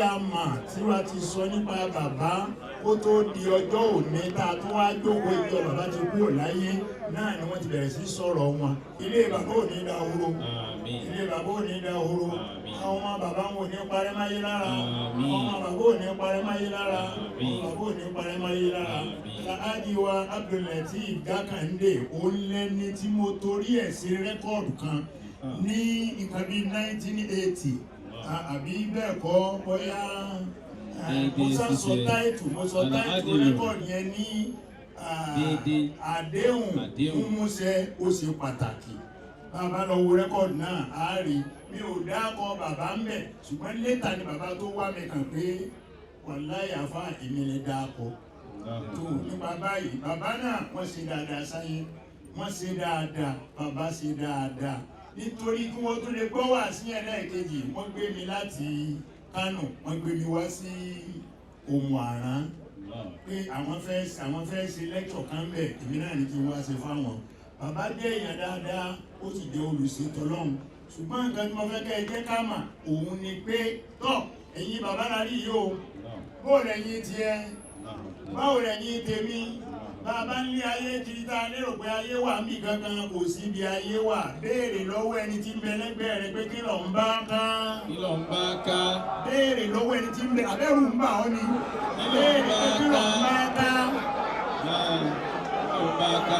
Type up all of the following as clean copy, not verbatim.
a mọ̀ tí wàá ti sọ nípa bàbá kó tó di ọjọ́ òní tá a tún wá jókòó ìjọ bàbá ti kúrò láyé náà ni wọ́n ti bẹ̀rẹ̀ sí sọ̀rọ̀ wọn. Ilé bàbá ò ní dahoro, ilé bàbá ò ní dahoro, àwọn ọmọ bàbá wọn ò ní parẹ́ máyé lára, àwọn ọmọ bàbá ò ní parẹ́ máyé lára, àwọn bàbá ò ní parẹ́ máyé lára. Alhaji wa Abdul-Lateef Jákàndé òun lẹ́ni tí mo torí ẹ̀ sí rẹ́kọ̀dù kan ní nǹkan bíi 1980 àbí bẹ́ẹ̀ kọ́ bóyá mo sọ táìtù rẹ́kọ̀dù yẹn ní àdéhùn múmúṣẹ ó ṣe pàtàkì. Bàbá lọ wo rẹ́kọ̀dù náà á rí mi ò dákọ̀ bàbá ń bẹ̀ ṣùgbọ́n létà ni bàbá tó wá mi kàn pé wàláhì àfà èmi lè dákọ̀ tó nípa báyìí. Bàbá náà wọ́n ṣe dáadáa sáyé, wọ́n ṣe dáadáa, bàbá ṣe dáadáa nítorí kí wọ́n tó lè gbọ́ wá sí ẹlẹ́ẹ̀kejì wọ́n gbé mi láti Kánò wọ́n gbé mi wá sí Òmù Àrán pé àwọn fẹ́ ṣe lẹ́kṣọ̀ kan bẹ̀ èmi náà ní kí n wá ṣe fáwọn. Bàbá jẹ́ èèyàn dáadáa ó sì jẹ́ olùṣètò Ọlọ́run ṣùgbọ́n nǹkan tí mo fẹ́ kẹ́ ẹ jẹ́ ká mà òun ni pé tọ́ ẹ̀yin bàbá la rí yìí o bóò lẹ́yìn tiẹ̀ báwo lẹ́yìn tèmi. Bàbá ń lé ayé kiri tá a lérò pé ayé wà mí gangan kò sí ibi ayé wà. Béèrè lọ́wọ́ ẹni tí ń bẹ lẹ́gbẹ̀ẹ́ rẹ pé kí ló ń bá ká. Kí ló ń bá ká. Béèrè lọ́wọ́ ẹni tí ń bẹ abẹ́rù ń bà ọ́ ni. Béèrè pé kí ló ń bá ká. Kí ló ń bá ká.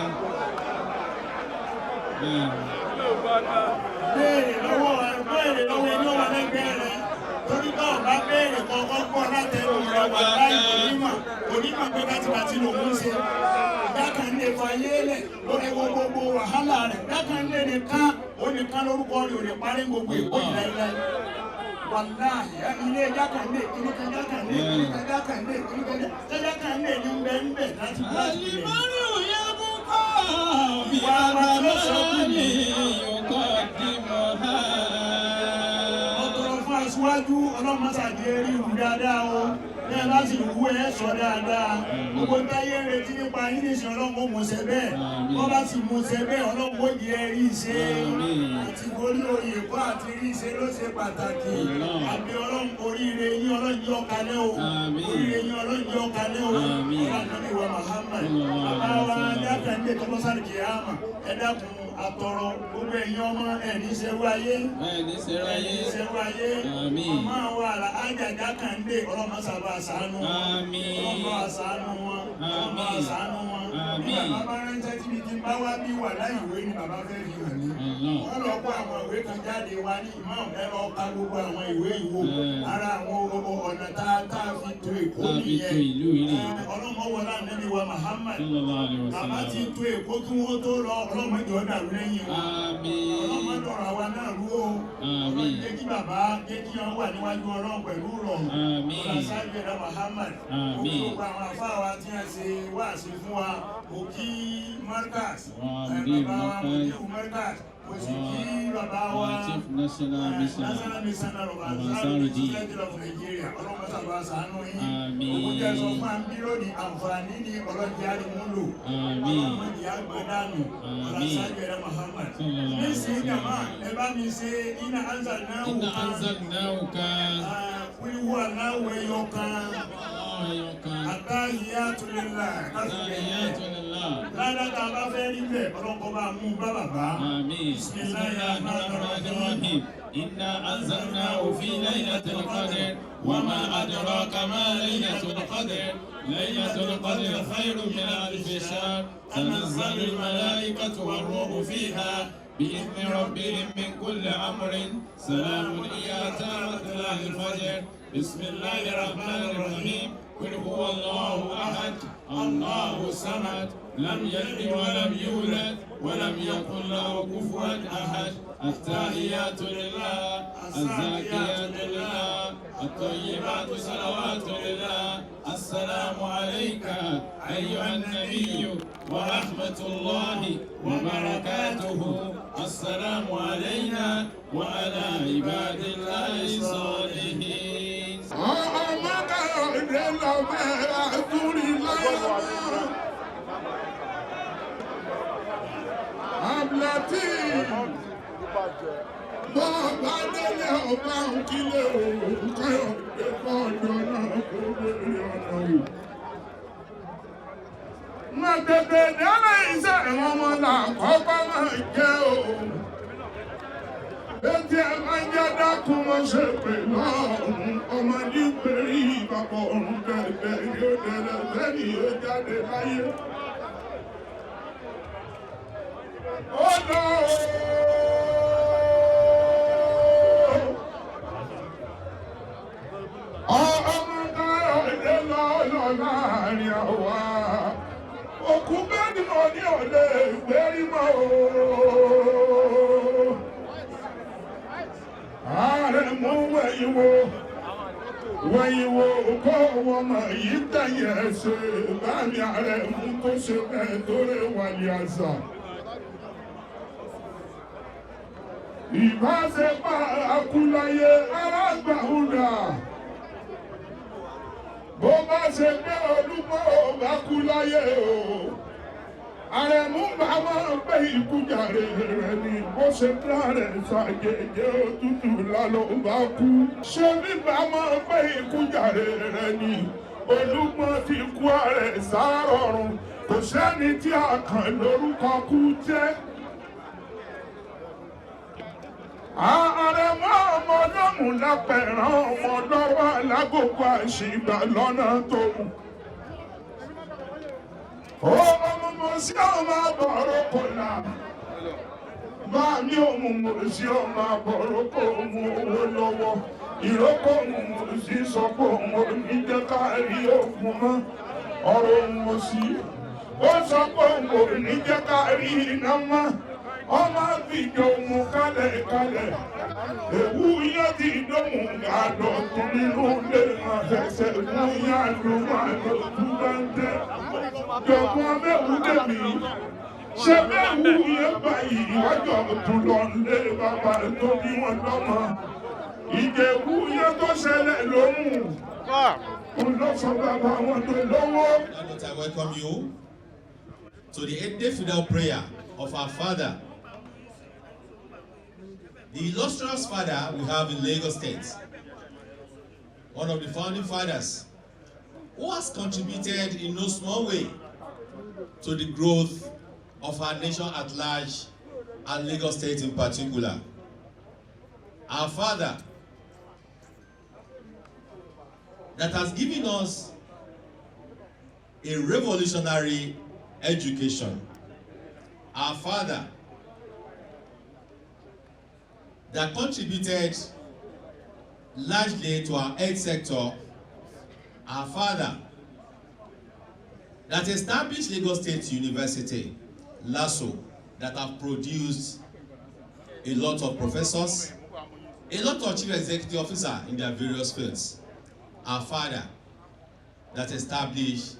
Béèrè lọ́wọ́ ẹni wà lẹ́gbẹ̀ẹ́ rẹ. Torí bá ọ̀bá béèrè kọ̀ọ̀kan pọ̀ látẹnu rẹ̀ wà láì onímọ̀ pé bátibátí lòun ṣe. Jákàndé fayé lẹ̀ lórí gbogbo wàhálà rẹ̀. Jákàndé nìkan ó nìkan lórúkọ rẹ̀ ò lè parí gbogbo èkó ìlẹ́lẹ́. Wàláhì ilé Jákàndé kìnnìkan Jákàndé kìnnìkan Jákàndé kìnnìkan Jákàndé ní bẹ́ẹ̀ láti bá ti lè. Àlìmọ́rí ò yẹ kó kọ́ bí ara lọ́sọ̀kú ni yòókọ́ dì mọ́ ha. Ọ̀tọ̀rọ̀ fún aṣíwájú ọlọ́mọṣàdé rí ìwú dáadáa o. Bẹ́ẹ̀ láti ìwú ẹ̀ sọ dáadáa. Gbogbo táyé ń retí nípa yín nìṣẹ́ ọlọ́mọ mọ̀ọ́sẹ̀ bẹ́ẹ̀. Wọ́n bá ti mọ̀ọ́sẹ̀ bẹ́ẹ̀ ọlọ́mọ ó di ẹ̀rí ìṣe. Àti orí oyè kọ́ àti rí ìṣe ló ṣe pàtàkì. Àbí ọlọ́run oríire yín ọlọ́run yọ kalẹ́ o. Oríire yín ọlọ́run yọ kalẹ́ o. Ọlọ́run wa Muhammad. Bàbá wa Jákàndé tọ́lọ́sàrì kìámà. Ẹ dákun àtọ̀rọ̀ gbogbo ẹ̀yin ọmọ ẹ̀ní ṣerú ayé. Ẹ̀ní ṣerú ayé. Ọmọ wa Alhaja Jákàndé ọlọ́mọ sábà ṣàánú wọn. Ọlọ́mọ àṣàánú wọn. Ọlọ́mọ àṣàánú wọn. Bí bàbá bá ránṣẹ́ tí mi ti bá wá bí wà láì ìwé ni bàbá fẹ́ fi hàn mí. Wọ́n lọ kó àwọn ìwé kan jáde wá ní ìmọ̀ ẹ lọ ka gbogbo àwọn ìwé ìwò. Ara àwọn ọ̀nà tá a fi to Èkó nìyẹn. Ọlọ́mọ wọlé Ànábì wa Muhammad. Bàbá ti to Èkó kí wọ́n tó lọ ọlọ́mọ ìjọ dàrú lẹ́yìn wọn. Ọlọ́mọ dọ̀rọ̀ àwa náà rú o. Ọlọ́mọ jẹ́ kí bàbá jẹ́ kí wọ́n wà níwájú Ọlọ́run pẹ̀lú rọrùn. Ọlọ́sàgbẹ̀dá Muhammad. Gbogbo àwọn afáwa tí a ṣe wáàsí fún wa. Mo kí Markaz. Bàbá wa mo kí Markaz. Mo sì kí bàbá wa National Missioner of Nigeria. Ọlọ́mọ sábà ṣàánú yín. Gbogbo jẹ́ sọ fún àmì lónìí àǹfààní ní ọlọ́jà àdìmúlò. Ọlọ́mọ ìyá gbọ́dánù. Ọlọ́sàgbẹ̀dá Muhammad. Ní sí ìjàmá ẹ bá mi ṣe iná anzalnahu kan. Wíwú aláwọ̀ ẹyọ kan. Àtàhíyátù lillah. Lára tá a bá fẹ́ rí bẹ́ẹ̀ ọlọ́kọ̀ bá mú bá bàbá. Bismillahirrahmanirrahim. Inna anzalnahu fi laylatil qadr. Wa ma adraka ma laylatul qadr. Laylatul qadr khayrun min alfi shahr. Tanazzalul malaikatu war-ruhu fiha. بإذن ربهم من كل أمر سلام هي حتى مطلع الفجر بسم الله الرحمن الرحيم قل هو الله أحد الله الصمد لم يلد ولم يولد ولم يكن له كفوا أحد التحيات لله الزاكيات لله الطيبات صلوات لله السلام عليك أيها النبي ورحمة الله وبركاته السلام علينا وعلى عباد الله الصالحين. Bọ́ọ̀bá délé ọba òkìlẹ̀ òun káyọ̀ gbẹ̀gbọ́. tètè délé iṣẹ́ ọmọ làkọ́kọ́ máa jẹ́ o. Etí ẹ máa ń jẹ́ dákun mọ́ ṣe pè lọ́rùn. Ọmọdé pèrí ìbàbọ̀ ọ̀run bẹ̀rẹ̀ yóò dẹ̀rẹ̀ lẹ́ni yóò jáde láyé. Ó lọ ọmọ káyọ̀dé lọ́lọ́ láàrin àwa. Òkú bẹ́ẹ̀ ni mo ní ọ̀lẹ́ ìgbérí mọ́ o. Ààrẹ mú wẹ̀yìn wo kó wọn mọ̀ yìí tẹ̀yẹ̀ ṣe báàmì ààrẹ mú tó ṣe bẹ́ẹ̀ tó lè wàlẹ̀ àṣà. Ìbáṣepọ̀ akúláyé alágbàhùnà. Bó bá ṣe pé Olúmọ bá kú láyé o. Àrẹ̀mú bá máa ń pé ìkújàre rẹ̀ ni bó ṣe dá rẹ̀ ṣàjèjì òtútù lálọ́ bá kú. Ṣé bí bá máa ń pé ìkújàre rẹ̀ ni Olúmọ ti kú ààrẹ sárọ̀rùn. Kò sẹ́ni tí a kàn lórúkọ kú jẹ́. Àrẹ̀mú ọmọdọ́mù lápẹ̀rán ọmọ lọ́wọ́ alágòkò àṣìgbà lọ́nà tó mú. Ó ọmọ sí ọmọ àbọ̀rọ̀ kò là. Máa ní òmùmù sí ọmọ àbọ̀rọ̀ kò mú owó lọ́wọ́. Ìrókò òmùmù sí sọ pé òun ò ní jẹ́ káàrí òkun mọ́. Ọ̀rọ̀ òun ò sí. Ó sọ pé òun ò ní jẹ́ káàrí iná mọ́. Ọmọ fìjọ mú kálẹ̀. Èwú yẹn ti dóhùn àdọ̀ tó nínú ilé máa fẹsẹ̀ mú yá ló máa lọ tún bá ń tẹ́. Jọ̀gbọ́n abẹ́wù dèmí. Ṣé bẹ́ẹ̀wù yẹn báyìí ìwájọ́ tún lọ lé bàbá tó bí wọn lọ́mọ. Ìjẹ̀wù yẹn tó ṣẹlẹ̀ lóhùn. Ó lọ sọ bàbá wọn tó lọ́wọ́. I welcome you to the 8-day fidel prayer of our father. The illustrious father we have in Lagos State, one of the founding fathers, who has contributed in no small way to the growth of our nation at large and Lagos State in particular. Our father that has given us a revolutionary education. Our father that contributed largely to our health sector. Our father that established Lagos State University, LASO, that have produced a lot of professors, a lot of chief executive officers in their various fields. Our father that established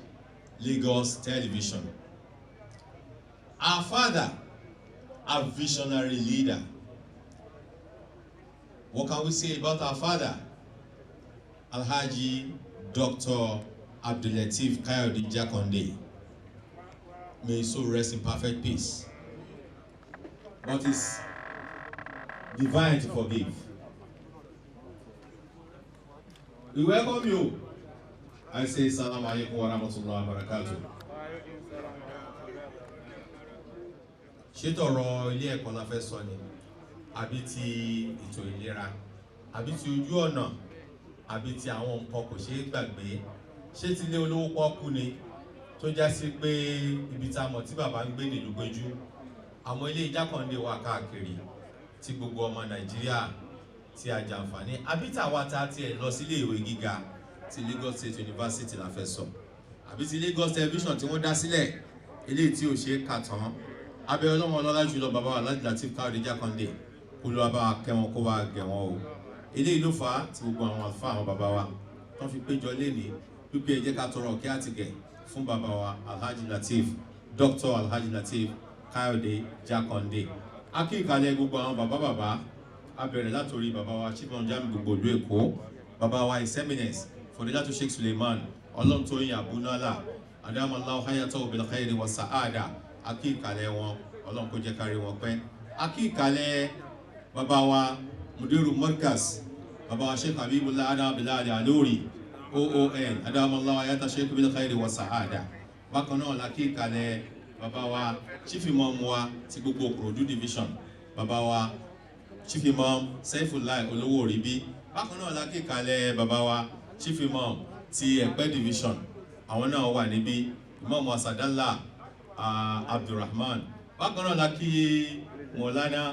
Lagos Television. Our father, a visionary leader. What can we say about our father? Alhaji Dr. Abdulateef Kayode Jakonde. May his soul rest in perfect peace. But it's divine to forgive. We welcome you. I say Assalamu alaikum wa rahmatullahi wa barakatuh. Ṣé tọ̀rọ̀ ilé ẹ̀kọ́ la fẹ́ sọ ni? Àbí ti ètò ìlera? Àbí ti ojú ọ̀nà? Àbí ti àwọn nǹkan kò ṣeé gbàgbé? Ṣé ti ilé olówó pọ́kú ni? Tó já sí pé ibi tá a mọ̀ tí bàbá ń gbé nílùú Péjú. Àwọn ilé Jákàndé wà káàkiri tí gbogbo ọmọ Nàìjíríà tí a jàǹfààní. Àbí tàwa ta tiẹ̀ lọ sílé ìwé gíga ti Lagos State University la fẹ́ sọ. Àbí ti Lagos Television tí wọ́n dá sílẹ̀ eléyìí tí ò ṣeé kà tán. Abẹ́ ọlọ́mọ ọlọ́lá jùlọ bàbá wa Alhaji Lateef Kayode Jakonde kó ló wá bá wa kẹ́ wọn kó wá gẹ̀ wọn o. Eléyìí ló fà á tí gbogbo àwọn àlùfáà àwọn bàbá wa wọ́n fi péjọ lénìí wípé ẹ jẹ́ ká tọrọ kí á ti gẹ̀ fún bàbá wa Alhaji Lateef, Dr. Alhaji Lateef Kayode Jakonde. Akíkalẹ̀ gbogbo àwọn bàbá a bẹ̀rẹ̀ látòrí bàbá wa Chief Jami gbogbo ìlú Èkó, bàbá wa His Eminence Fọdilatu Sheikh Suleiman Ọlọ́ntóyin Abunala Adamallahu hayatahu bil khairi wa sa'ada. Akíkalẹ̀ wọn Ọlọ́run kó jẹ́ ká rí wọn pẹ́. Akíkalẹ̀ bàbá wa Mudiru Markaz, bàbá wa Sheikh Habibullah Adam Bilal Alori OON Adamallahu hayatahu Sheikh bil khairi wa sa'ada. bákan náà la kí ìkàlẹ̀ bàbá wa chief imam wa ti gbogbo Ìkòròdú division bàbá wa chief imam Saifullah olówó òrìbí bákan náà la kí ìkàlẹ̀ bàbá wa chief imam ti Ẹ̀pẹ́ division àwọn náà wà níbí imam Asadallah Abdulrahman bákan náà la kí Maulana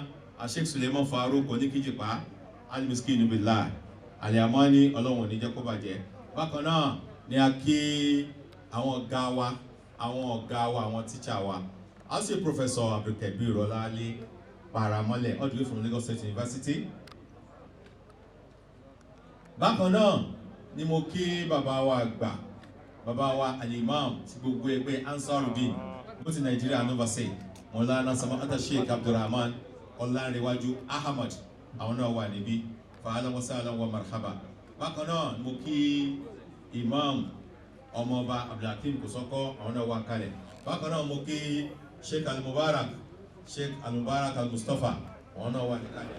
Sheikh Suleiman Farouk oníkíjìpá alimiskin billah aliamani ọlọ́run ní jẹ́ kó bàjẹ́ bákan náà ni a kí àwọn ọ̀gá wa àwọn tíṣà wa a sì Professor Abdulkabir Ọláwálé Paramọ́lẹ̀ all the way from Lagos State University. Bákan náà ni mo kí bàbá wa àgbà bàbá wa alimam ti gbogbo ẹgbẹ́ Ansarudeen bó ti Nigeria Novase Maulana Sama'ata Sheikh Abdulrahman Ọlánrewájú Ahmad àwọn náà wà níbí fàálà wa sàlám wa marhaba. Bákan náà mo kí imam ọmọọba Abdulhakeem Kòsọ́kọ́ àwọn náà wà kalẹ̀. Bákan náà mo kí Sheikh Al-Mubarak Al-Mustafa àwọn náà wà kalẹ̀.